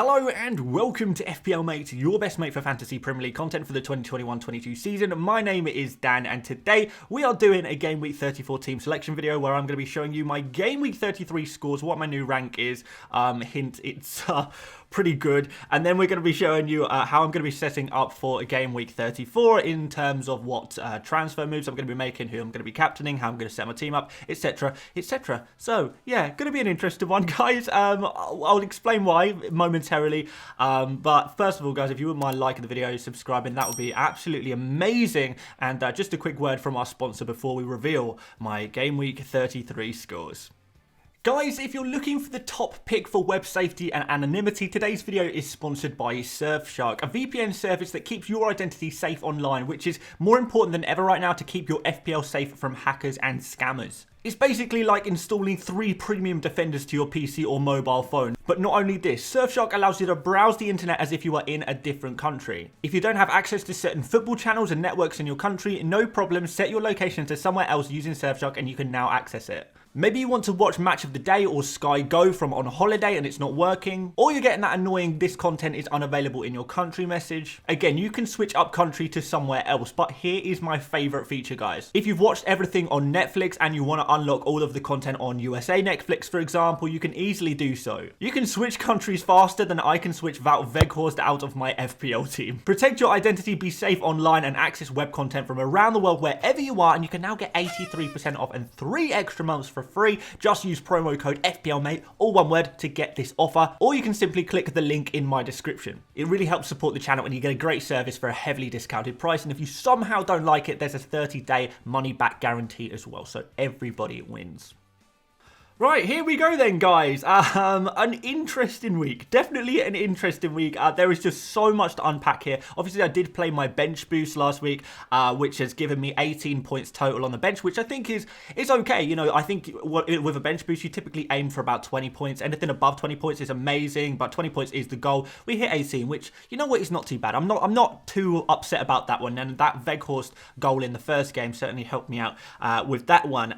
Hello and welcome to FPL Mate, your best mate for fantasy Premier League content for the 2021-22 season. My name is Dan and today we are doing a Game Week 34 team selection video where I'm going to be showing you my Game Week 33 scores, what my new rank is. Hint, it's pretty good. And then we're going to be showing you how I'm going to be setting up for a Game Week 34 in terms of what transfer moves I'm going to be making, who I'm going to be captaining, how I'm going to set my team up, etc, etc. So yeah, going to be an interesting one, guys. I'll explain why momentarily. But first of all, guys, if you wouldn't mind liking the video, subscribing, that would be absolutely amazing. And just a quick word from our sponsor before we reveal my Game Week 33 scores. Guys, if you're looking for the top pick for web safety and anonymity, today's video is sponsored by Surfshark, a VPN service that keeps your identity safe online, which is more important than ever right now to keep your FPL safe from hackers and scammers. It's basically like installing 3 premium defenders to your PC or mobile phone. But not only this, Surfshark allows you to browse the internet as if you are in a different country. If you don't have access to certain football channels and networks in your country, no problem, set your location to somewhere else using Surfshark and you can now access it. Maybe you want to watch Match of the Day or Sky Go from on holiday and it's not working, or you're getting that annoying "this content is unavailable in your country" message. Again, you can switch up country to somewhere else, but here is my favorite feature, guys. If you've watched everything on Netflix and you want to unlock all of the content on USA Netflix, for example, you can easily do so. You can switch countries faster than I can switch Wout Weghorst out of my FPL team. Protect your identity, be safe online, and access web content from around the world wherever you are, and you can now get 83% off and 3 extra months for free. Just use promo code FPL Mate, all one word, to get this offer, or you can simply click the link in my description. It really helps support the channel and you get a great service for a heavily discounted price, and if you somehow don't like it, there's a 30-day money back guarantee as well, so everybody wins. Right, here we go then, guys. An interesting week. Definitely an interesting week. There is just so much to unpack here. Obviously, I did play my bench boost last week, which has given me 18 points total on the bench, which I think is okay. You know, I think with a bench boost, you typically aim for about 20 points. Anything above 20 points is amazing, but 20 points is the goal. We hit 18, which, you know what, is not too bad. I'm not too upset about that one, and that Weghorst goal in the first game certainly helped me out with that one.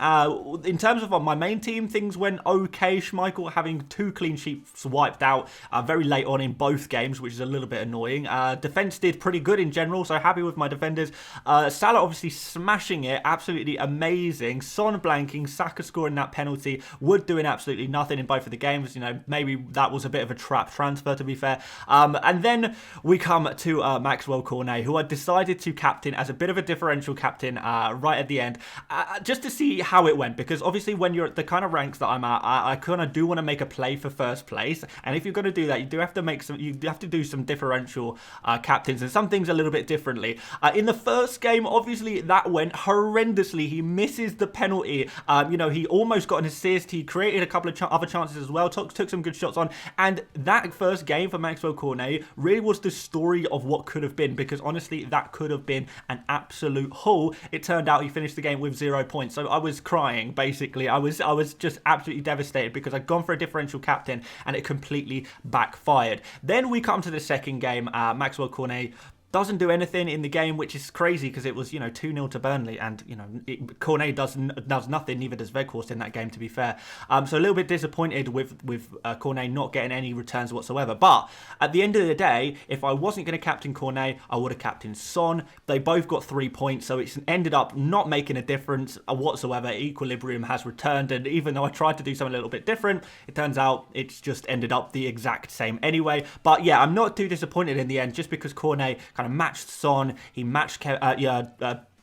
In terms of my main team, things went okay. Schmeichel having 2 clean sheets wiped out very late on in both games, which is a little bit annoying. Defense did pretty good in general, so happy with my defenders. Salah obviously smashing it, absolutely amazing. Son blanking, Saka scoring that penalty, Wood doing absolutely nothing in both of the games. You know, maybe that was a bit of a trap transfer, to be fair. And then we come to Maxwell Cornet, who I decided to captain as a bit of a differential captain right at the end, just to see how it went, because obviously when you're at the kind of ranks that I'm at, I kind of do want to make a play for first place, and if you're going to do that, you do have to make some. You have to do some differential captains and some things a little bit differently. In the first game, obviously that went horrendously. He misses the penalty. You know, he almost got an assist. He created a couple of other chances as well. Took some good shots on, and that first game for Maxwell Cornet really was the story of what could have been, because honestly, that could have been an absolute haul. It turned out he finished the game with 0 points, so I was crying. Basically, I was just absolutely devastated because I'd gone for a differential captain and it completely backfired. Then we come to the second game. Maxwell Cornet doesn't do anything in the game, which is crazy because it was, you know, 2-0 to Burnley, and, you know, Cornet does nothing, neither does Weghorst in that game, to be fair. So a little bit disappointed with Cornet not getting any returns whatsoever. But at the end of the day, if I wasn't going to captain Cornet, I would have captained Son. They both got 3 points, so it's ended up not making a difference whatsoever. Equilibrium has returned, and even though I tried to do something a little bit different, it turns out it's just ended up the exact same anyway. But yeah, I'm not too disappointed in the end, just because Cornet kind of matched Son, he matched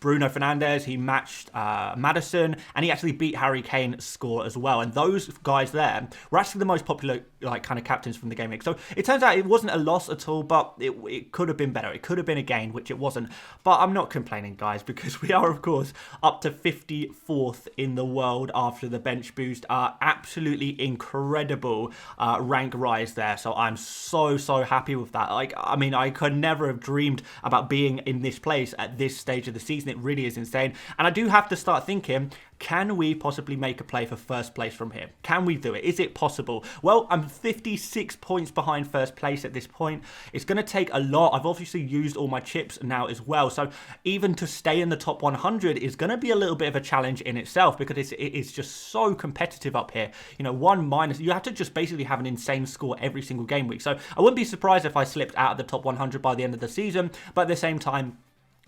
Bruno Fernandes, he matched Maddison, and he actually beat Harry Kane's score as well. And those guys there were actually the most popular kind of captains from the game week. So it turns out it wasn't a loss at all, but it could have been better. It could have been a gain, which it wasn't. But I'm not complaining, guys, because we are, of course, up to 54th in the world after the bench boost. Absolutely incredible rank rise there. So I'm so happy with that. Like, I mean, I could never have dreamed about being in this place at this stage of the season. season. It really is insane. And I do have to start thinking, can we possibly make a play for first place from here? Can we do it? Is it possible? Well, I'm 56 points behind first place at this point. It's going to take a lot. I've obviously used all my chips now as well. So even to stay in the top 100 is going to be a little bit of a challenge in itself, because it's just so competitive up here. You know, 1-, you have to just basically have an insane score every single game week. So I wouldn't be surprised if I slipped out of the top 100 by the end of the season. But at the same time,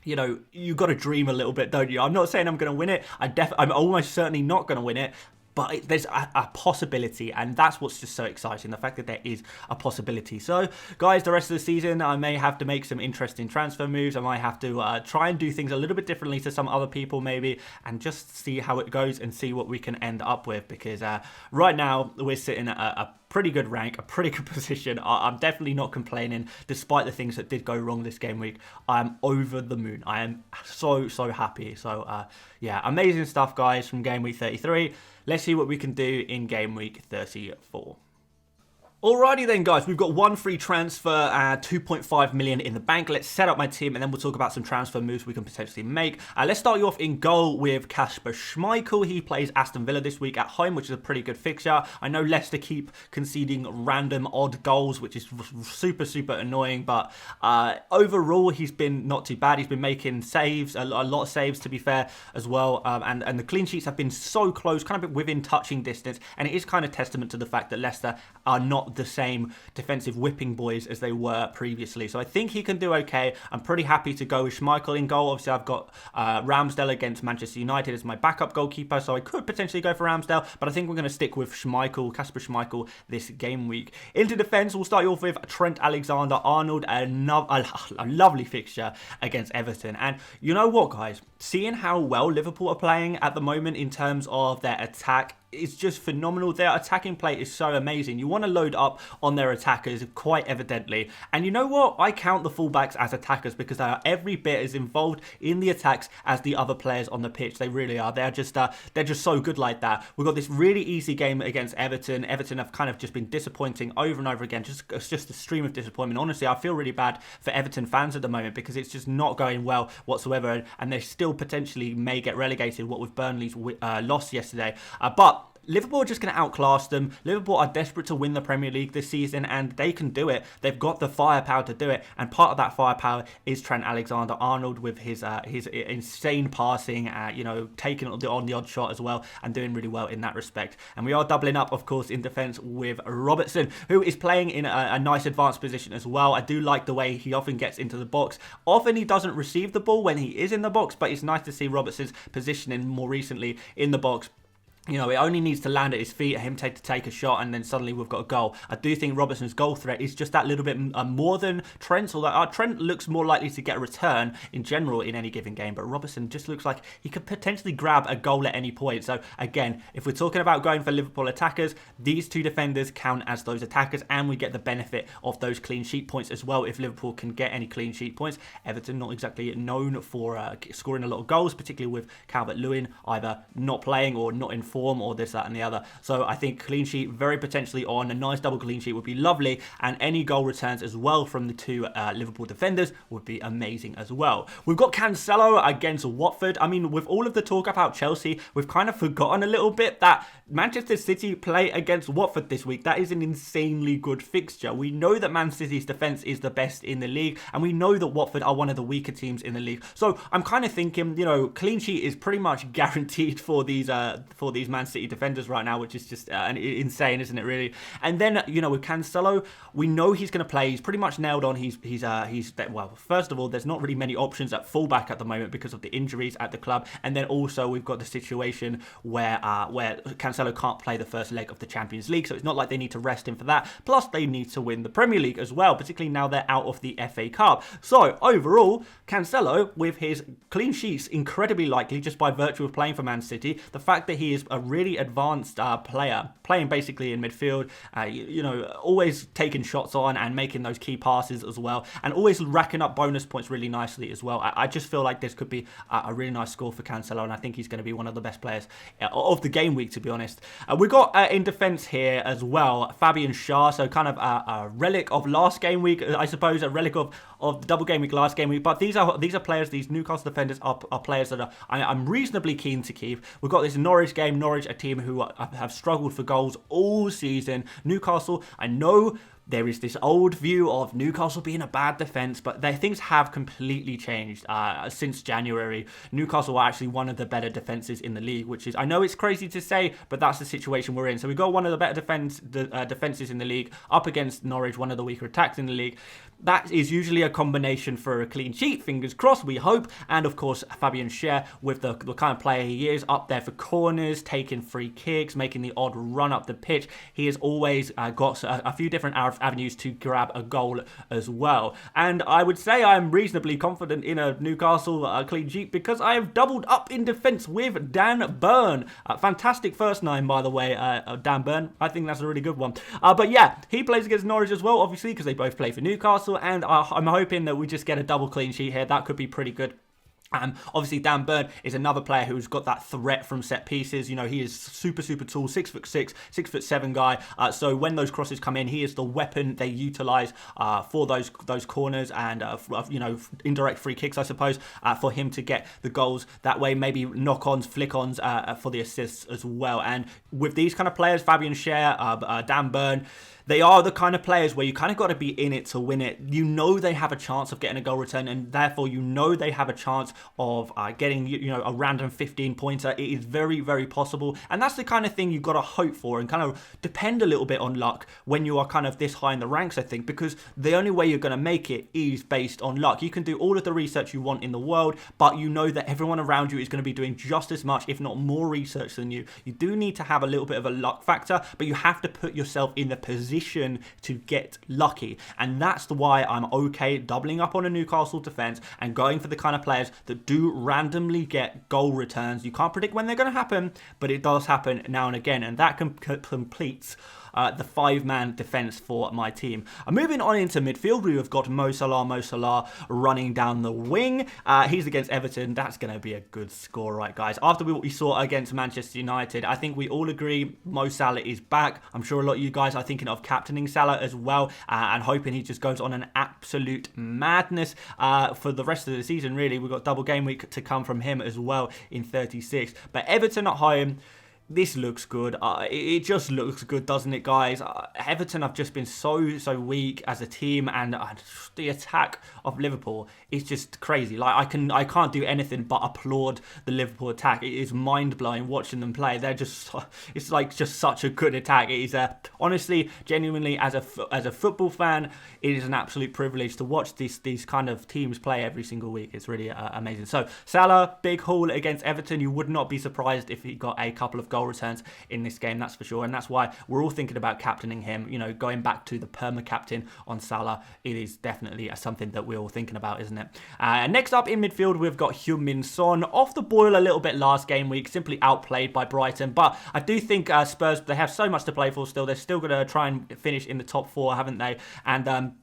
you know, you got to dream a little bit, don't you? I'm not saying I'm going to win it. I'm almost certainly not going to win it. But there's a possibility, and that's what's just so exciting, the fact that there is a possibility. So, guys, the rest of the season, I may have to make some interesting transfer moves. I might have to try and do things a little bit differently to some other people, maybe, and just see how it goes and see what we can end up with. Because right now, we're sitting at a pretty good rank, a pretty good position. I'm definitely not complaining, despite the things that did go wrong this game week. I'm over the moon. I am so happy. So, yeah, amazing stuff, guys, from game week 33. Let's see what we can do in game week 34. Alrighty then, guys, we've got one free transfer, 2.5 million in the bank. Let's set up my team, and then we'll talk about some transfer moves we can potentially make. Let's start you off in goal with Kasper Schmeichel. He plays Aston Villa this week at home, which is a pretty good fixture. I know Leicester keep conceding random odd goals, which is super annoying, but overall, he's been not too bad. He's been making saves, a lot of saves, to be fair, as well, and the clean sheets have been so close, kind of within touching distance, and it is kind of testament to the fact that Leicester are not the same defensive whipping boys as they were previously. So I think he can do okay. I'm pretty happy to go with Schmeichel in goal. Obviously, I've got Ramsdale against Manchester United as my backup goalkeeper, so I could potentially go for Ramsdale, but I think we're going to stick with Schmeichel, Kasper Schmeichel, this game week. Into defence, we'll start you off with Trent Alexander-Arnold, a lovely fixture against Everton. And you know what, guys? Seeing how well Liverpool are playing at the moment in terms of their attack, it's just phenomenal. Their attacking play is so amazing. You want to load up on their attackers quite evidently. And you know what? I count the fullbacks as attackers because they are every bit as involved in the attacks as the other players on the pitch. They really are. They're just so good like that. We've got this really easy game against Everton. Everton have kind of just been disappointing over and over again. It's just a stream of disappointment. Honestly, I feel really bad for Everton fans at the moment because it's just not going well whatsoever, and they still potentially may get relegated, what with Burnley's loss yesterday. But Liverpool are just going to outclass them. Liverpool are desperate to win the Premier League this season, and they can do it. They've got the firepower to do it, and part of that firepower is Trent Alexander-Arnold with his insane passing, you know, taking on the odd shot as well, and doing really well in that respect. And we are doubling up, of course, in defence with Robertson, who is playing in a nice advanced position as well. I do like the way he often gets into the box. Often he doesn't receive the ball when he is in the box, but it's nice to see Robertson's positioning more recently in the box. You know, it only needs to land at his feet, him to take a shot, and then suddenly we've got a goal. I do think Robertson's goal threat is just that little bit more than Trent's, although Trent looks more likely to get a return in general in any given game, but Robertson just looks like he could potentially grab a goal at any point. So again, if we're talking about going for Liverpool attackers, these two defenders count as those attackers, and we get the benefit of those clean sheet points as well if Liverpool can get any clean sheet points. Everton not exactly known for scoring a lot of goals, particularly with Calvert-Lewin either not playing or not in form or this, that and the other. So I think clean sheet very potentially on. A nice double clean sheet would be lovely, and any goal returns as well from the two Liverpool defenders would be amazing as well. We've got Cancelo against Watford. I mean, with all of the talk about Chelsea, we've kind of forgotten a little bit that Manchester City play against Watford this week. That is an insanely good fixture. We know that Man City's defence is the best in the league, and we know that Watford are one of the weaker teams in the league. So I'm kind of thinking, you know, clean sheet is pretty much guaranteed for these Man City defenders right now, which is just insane, isn't it, really? And then, you know, with Cancelo, we know he's going to play. He's pretty much nailed on. Well, first of all, there's not really many options at fullback at the moment because of the injuries at the club, and then also we've got the situation where Cancelo can't play the first leg of the Champions League, so it's not like they need to rest him for that. Plus, they need to win the Premier League as well, particularly now they're out of the FA Cup. So overall, Cancelo, with his clean sheets incredibly likely just by virtue of playing for Man City, the fact that he is a really advanced player, playing basically in midfield, always taking shots on and making those key passes as well, and always racking up bonus points really nicely as well. I just feel like this could be a really nice score for Cancelo, and I think he's going to be one of the best players of the game week, to be honest. We've got in defence here as well, Fabian Schär, so kind of a relic of last game week, I suppose, a relic of the double game week last game week. But these are players, these Newcastle defenders are players that I'm reasonably keen to keep. We've got this Norwich game. Norwich, a team who have struggled for goals all season. Newcastle, I know there is this old view of Newcastle being a bad defence, but their things have completely changed since January. Newcastle are actually one of the better defences in the league, which is, I know it's crazy to say, but that's the situation we're in. So we've got one of the better defences in the league up against Norwich, one of the weaker attacks in the league. That is usually a combination for a clean sheet, fingers crossed, we hope. And of course, Fabian Schär, with the kind of player he is, up there for corners, taking free kicks, making the odd run up the pitch. He has always got a few different avenues to grab a goal as well. And I would say I'm reasonably confident in a Newcastle clean sheet because I have doubled up in defence with Dan Burn. Fantastic first nine, by the way, Dan Burn. I think that's a really good one. But yeah, he plays against Norwich as well, obviously, because they both play for Newcastle. And I'm hoping that we just get a double clean sheet here. That could be pretty good. Obviously, Dan Burn is another player who's got that threat from set pieces. You know, he is super tall, 6'6", 6'7" guy. So when those crosses come in, he is the weapon they utilise for those corners and indirect free kicks, I suppose, for him to get the goals. That way, maybe knock-ons, flick-ons for the assists as well. And with these kind of players, Fabian Schär, Dan Burn, they are the kind of players where you kind of got to be in it to win it. You know they have a chance of getting a goal return, and therefore you know they have a chance of getting a random 15-pointer. It is very possible, and that's the kind of thing you've got to hope for and kind of depend a little bit on luck when you are kind of this high in the ranks, I think, because the only way you're going to make it is based on luck. You can do all of the research you want in the world, but you know that everyone around you is going to be doing just as much, if not more research than you. You do need to have a little bit of a luck factor, but you have to put yourself in the position to get lucky, and that's why I'm okay doubling up on a Newcastle defence and going for the kind of players that do randomly get goal returns. You can't predict when they're going to happen, but it does happen now and again, and that completes the five-man defence for my team. Moving on into midfield, we have got Mo Salah running down the wing. He's against Everton. That's going to be a good score, right, guys? After what we saw against Manchester United, I think we all agree Mo Salah is back. I'm sure a lot of you guys are thinking of captaining Salah as well and hoping he just goes on an absolute madness for the rest of the season, really. We've got double game week to come from him as well in 36. But Everton at home, this looks good. It just looks good, doesn't it, guys? Everton have just been so weak as a team, and the attack of Liverpool is just crazy. Like I can't do anything but applaud the Liverpool attack. It is mind blowing watching them play. They're just it's like just such a good attack. It is honestly, genuinely, as a football fan, it is an absolute privilege to watch these kind of teams play every single week. It's really amazing. So Salah, big haul against Everton. You would not be surprised if he got a couple of goal returns in this game, that's for sure, and that's why we're all thinking about captaining him. You know, going back to the perma captain on Salah, it is definitely something that we're all thinking about, isn't it? Next up in midfield, we've got Heung-min Son, off the boil a little bit last game week, simply outplayed by Brighton, but I do think Spurs, they have so much to play for still. They're still going to try and finish in the top four, haven't they? And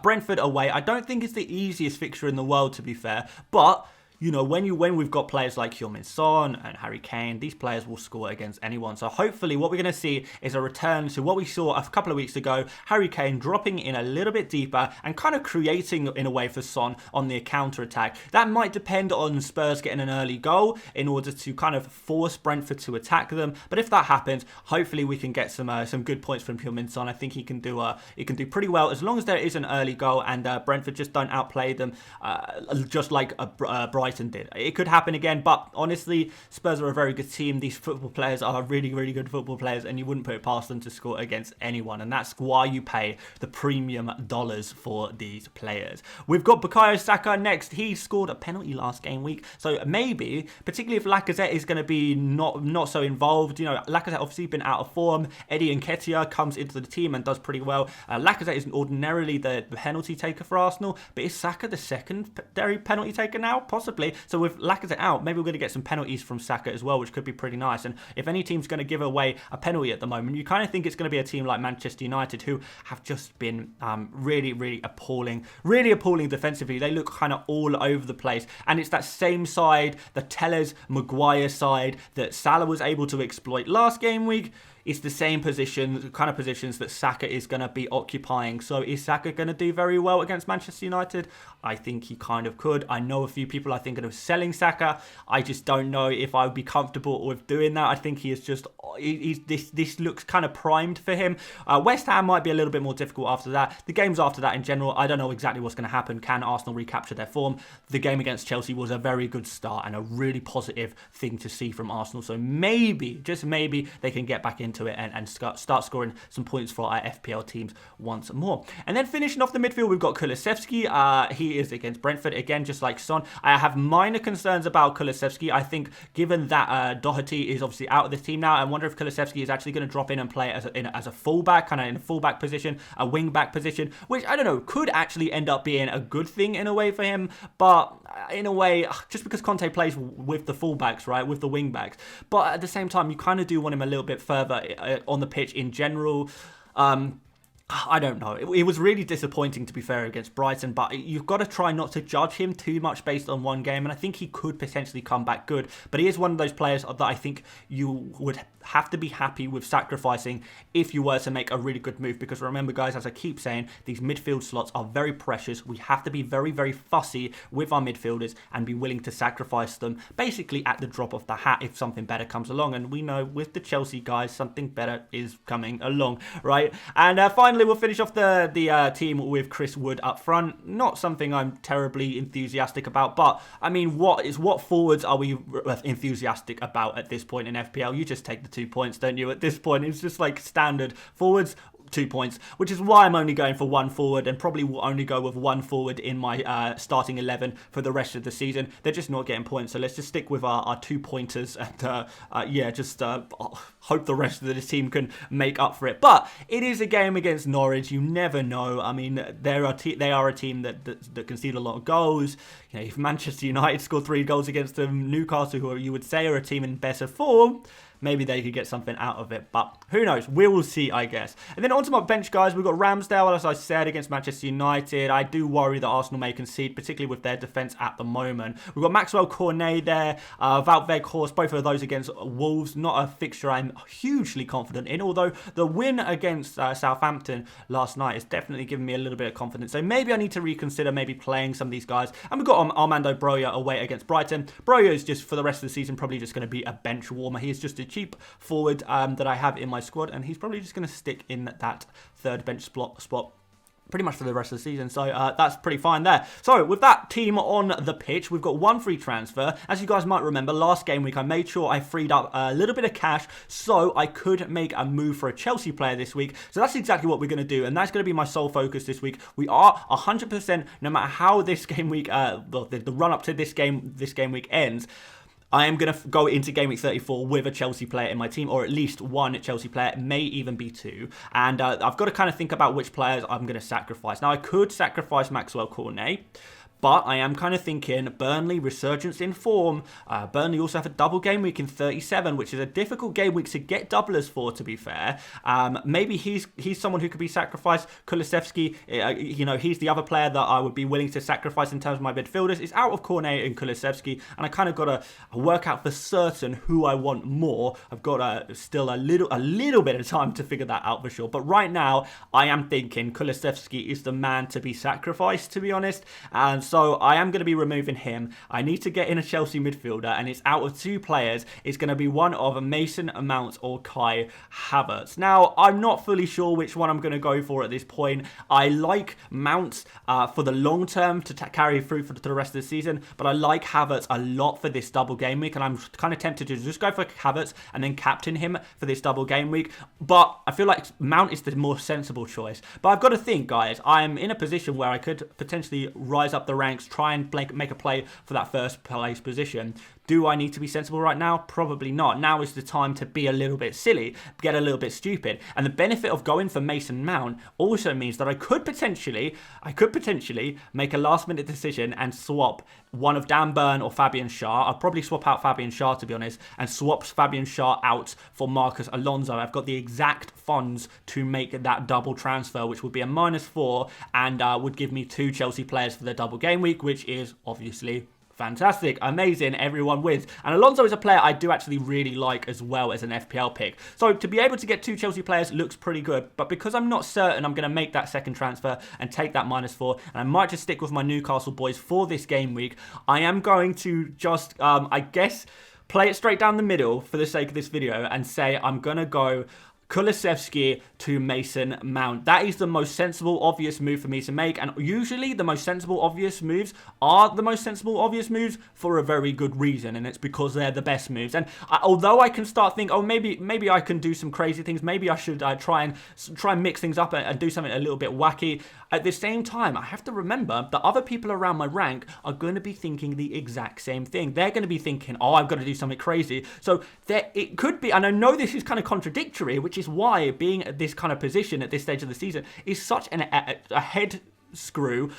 Brentford away, I don't think it's the easiest fixture in the world, to be fair, but you know, when we've got players like Heung-min Son and Harry Kane, these players will score against anyone. So hopefully what we're going to see is a return to what we saw a couple of weeks ago, Harry Kane dropping in a little bit deeper and kind of creating in a way for Son on the counter-attack. That might depend on Spurs getting an early goal in order to kind of force Brentford to attack them. But if that happens, hopefully we can get some good points from Heung-min Son. I think he can do pretty well as long as there is an early goal and Brentford just don't outplay them just like Brighton did. It could happen again, but honestly, Spurs are a very good team. These football players are really good football players, and you wouldn't put it past them to score against anyone, and that's why you pay the premium dollars for these players. We've got Bukayo Saka next. He scored a penalty last game week, so maybe, particularly if Lacazette is going to be not so involved, you know, Lacazette obviously been out of form. Eddie Nketiah comes into the team and does pretty well. Lacazette is ordinarily the penalty taker for Arsenal, but is Saka the secondary penalty taker now? Possibly. possibly, so with Lacazette out, maybe we're going to get some penalties from Saka as well, which could be pretty nice. And if any team's going to give away a penalty at the moment, you kind of think it's going to be a team like Manchester United, who have just been really appalling defensively. They look kind of all over the place, and it's that same side, the Tellers Maguire side, that Salah was able to exploit last game week. It's the same position, kind of positions that Saka is going to be occupying. So is Saka going to do very well against Manchester United? I think he kind of could. I know a few people are thinking of selling Saka. I just don't know if I would be comfortable with doing that. I think he is just, this looks kind of primed for him. West Ham might be a little bit more difficult after that. The games after that in general, I don't know exactly what's going to happen. Can Arsenal recapture their form? The game against Chelsea was a very good start and a really positive thing to see from Arsenal. So maybe, just maybe, they can get back into it and start scoring some points for our FPL teams once more. And then finishing off the midfield, we've got Kulusevski. He is against Brentford again, just like Son. I have minor concerns about Kulusevski. I think given that Doherty is obviously out of this team now, I wonder if Kulusevski is actually going to drop in and play as a fullback, kind of in a fullback position, a wing back position, which I don't know, could actually end up being a good thing in a way for him. But in a way, just because Conte plays with the fullbacks, right, with the wing backs, but at the same time, you kind of do want him a little bit further on the pitch in general. I don't know. It was really disappointing, to be fair, against Brighton, but you've got to try not to judge him too much based on one game, and I think he could potentially come back good, but he is one of those players that I think you would have to be happy with sacrificing if you were to make a really good move, because remember, guys, as I keep saying, these midfield slots are very precious. We have to be very fussy with our midfielders and be willing to sacrifice them basically at the drop of the hat if something better comes along, and we know with the Chelsea guys, something better is coming along, right? And finally, we'll finish off the team with Chris Wood up front. Not something I'm terribly enthusiastic about, but I mean, what forwards are we enthusiastic about at this point in FPL? You just take the 2 points, don't you? At this point, it's just like standard forwards. 2 points, which is why I'm only going for one forward, and probably will only go with one forward in my starting 11 for the rest of the season. They're just not getting points, so let's just stick with our 2 pointers and hope the rest of the team can make up for it. But it is a game against Norwich. You never know. I mean, they are a team that concede a lot of goals. You know, if Manchester United score 3 goals against them, Newcastle, who you would say are a team in better form, maybe they could get something out of it, but who knows? We will see, I guess. And then onto my bench, guys, we've got Ramsdale, as I said, against Manchester United. I do worry that Arsenal may concede, particularly with their defence at the moment. We've got Maxwell Cornet there, Wout Weghorst, both of those against Wolves. Not a fixture I'm hugely confident in, although the win against Southampton last night has definitely given me a little bit of confidence. So maybe I need to reconsider maybe playing some of these guys. And we've got Armando Broja away against Brighton. Broja is just, for the rest of the season, probably just going to be a bench warmer. He is just a cheap forward that I have in my squad, and he's probably just going to stick in that third bench spot pretty much for the rest of the season. So that's pretty fine there. So with that team on the pitch, we've got one free transfer. As you guys might remember, last game week I made sure I freed up a little bit of cash so I could make a move for a Chelsea player this week. So that's exactly what we're going to do, and that's going to be my sole focus this week. We are 100%, no matter how this game week, the run up to this game week ends, I am going to go into Game Week 34 with a Chelsea player in my team, or at least one Chelsea player, may even be 2. And I've got to kind of think about which players I'm going to sacrifice. Now, I could sacrifice Maxwell Cornet, but I am kind of thinking Burnley, resurgence in form. Burnley also have a double game week in 37, which is a difficult game week to get doublers for, to be fair. Maybe he's someone who could be sacrificed. Kulusevski, he's the other player that I would be willing to sacrifice in terms of my midfielders. It's out of Cornet and Kulusevski, and I kind of got to work out for certain who I want more. I've got still a little bit of time to figure that out for sure. But right now, I am thinking Kulusevski is the man to be sacrificed, to be honest. And so I am going to be removing him. I need to get in a Chelsea midfielder, and it's out of 2 players. It's going to be one of Mason Mount or Kai Havertz. Now, I'm not fully sure which one I'm going to go for at this point. I like Mount for the long term to carry through for the rest of the season, but I like Havertz a lot for this double game week, and I'm kind of tempted to just go for Havertz and then captain him for this double game week. But I feel like Mount is the more sensible choice. But I've got to think, guys, I'm in a position where I could potentially rise up the ranks, try and make a play for that first place position. Do I need to be sensible right now? Probably not. Now is the time to be a little bit silly, get a little bit stupid. And the benefit of going for Mason Mount also means that I could potentially make a last-minute decision and swap one of Dan Burn or Fabian Schär. I'll probably swap out Fabian Schär, to be honest, and swap Fabian Schär out for Marcus Alonso. I've got the exact funds to make that double transfer, which would be a -4 and would give me 2 Chelsea players for the double game week, which is obviously fantastic, amazing, everyone wins. And Alonso is a player I do actually really like as well as an FPL pick. So to be able to get 2 Chelsea players looks pretty good. But because I'm not certain I'm going to make that second transfer and take that -4, and I might just stick with my Newcastle boys for this game week, I am going to just, I guess, play it straight down the middle for the sake of this video and say I'm going to go Kulusevski to Mason Mount. That is the most sensible, obvious move for me to make. And usually the most sensible, obvious moves are the most sensible, obvious moves for a very good reason. And it's because they're the best moves. And although I can start thinking, oh, maybe I can do some crazy things. Maybe I should try and mix things up and do something a little bit wacky. At the same time, I have to remember that other people around my rank are going to be thinking the exact same thing. They're going to be thinking, oh, I've got to do something crazy. So it could be, and I know this is kind of contradictory, which is why being at this kind of position at this stage of the season is such a head screw.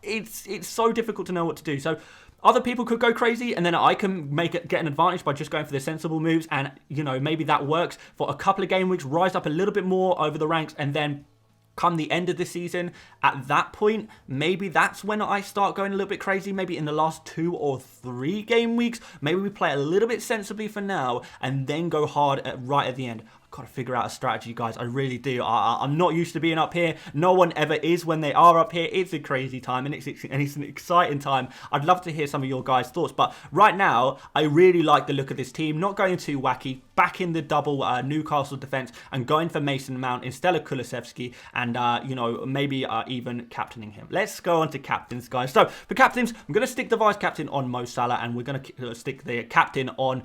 It's so difficult to know what to do. So other people could go crazy, and then I can get an advantage by just going for the sensible moves, and you know, maybe that works for a couple of game weeks, rise up a little bit more over the ranks, and then come the end of the season, at that point, maybe that's when I start going a little bit crazy. Maybe in the last 2 or 3 game weeks, maybe we play a little bit sensibly for now and then go hard right at the end. Got to figure out a strategy, guys. I really do. I'm not used to being up here. No one ever is when they are up here. It's a crazy time, and it's an exciting time. I'd love to hear some of your guys' thoughts. But right now, I really like the look of this team. Not going too wacky. Back in the double Newcastle defence and going for Mason Mount instead of Kulusevski, and you know, maybe even captaining him. Let's go on to captains, guys. So for captains, I'm going to stick the vice captain on Mo Salah, and we're going to stick the captain on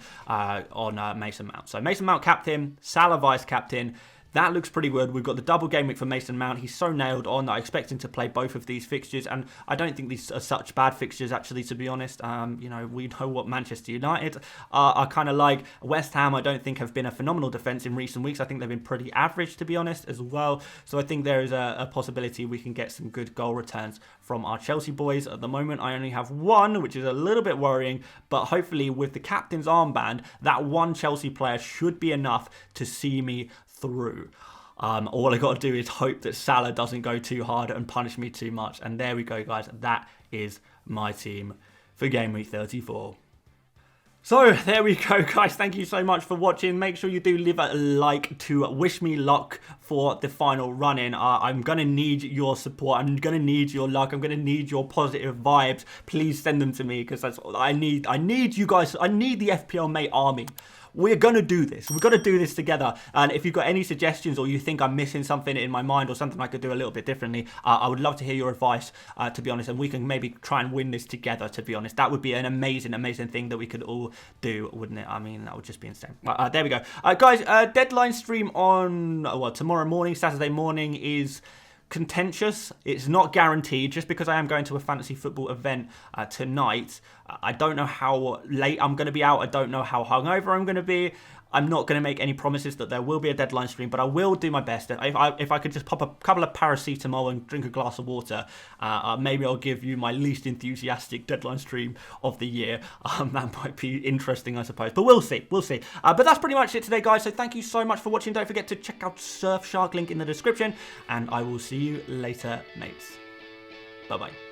Mason Mount. So Mason Mount captain, Salah vice captain. That looks pretty good. We've got the double game week for Mason Mount. He's so nailed on that I expect him to play both of these fixtures, and I don't think these are such bad fixtures, actually, to be honest. You know, we know what Manchester United are kind of like. West Ham, I don't think, have been a phenomenal defence in recent weeks. I think they've been pretty average, to be honest, as well. So I think there is a possibility we can get some good goal returns from our Chelsea boys. At the moment, I only have 1, which is a little bit worrying, but hopefully with the captain's armband, that 1 Chelsea player should be enough to see me through. All I got to do is hope that Salah doesn't go too hard and punish me too much. And there we go, guys. That is my team for Game Week 34. So there we go, guys. Thank you so much for watching. Make sure you do leave a like to wish me luck for the final run-in. I'm going to need your support. I'm going to need your luck. I'm going to need your positive vibes. Please send them to me, because that's all I need. I need you guys. I need the FPL Mate army. We're going to do this. We've got to do this together. And if you've got any suggestions, or you think I'm missing something in my mind, or something I could do a little bit differently, I would love to hear your advice, to be honest. And we can maybe try and win this together, to be honest. That would be an amazing, amazing thing that we could all do, wouldn't it? I mean, that would just be insane. There we go. Guys, deadline stream on, well, tomorrow morning, Saturday morning, is contentious. It's not guaranteed. Just because I am going to a fantasy football event tonight, I don't know how late I'm going to be out. I don't know how hungover I'm going to be. I'm not going to make any promises that there will be a deadline stream, but I will do my best. If I could just pop a couple of paracetamol and drink a glass of water, maybe I'll give you my least enthusiastic deadline stream of the year. That might be interesting, I suppose, but we'll see. We'll see. But that's pretty much it today, guys. So thank you so much for watching. Don't forget to check out Surfshark, link in the description, and I will see you later, mates. Bye-bye.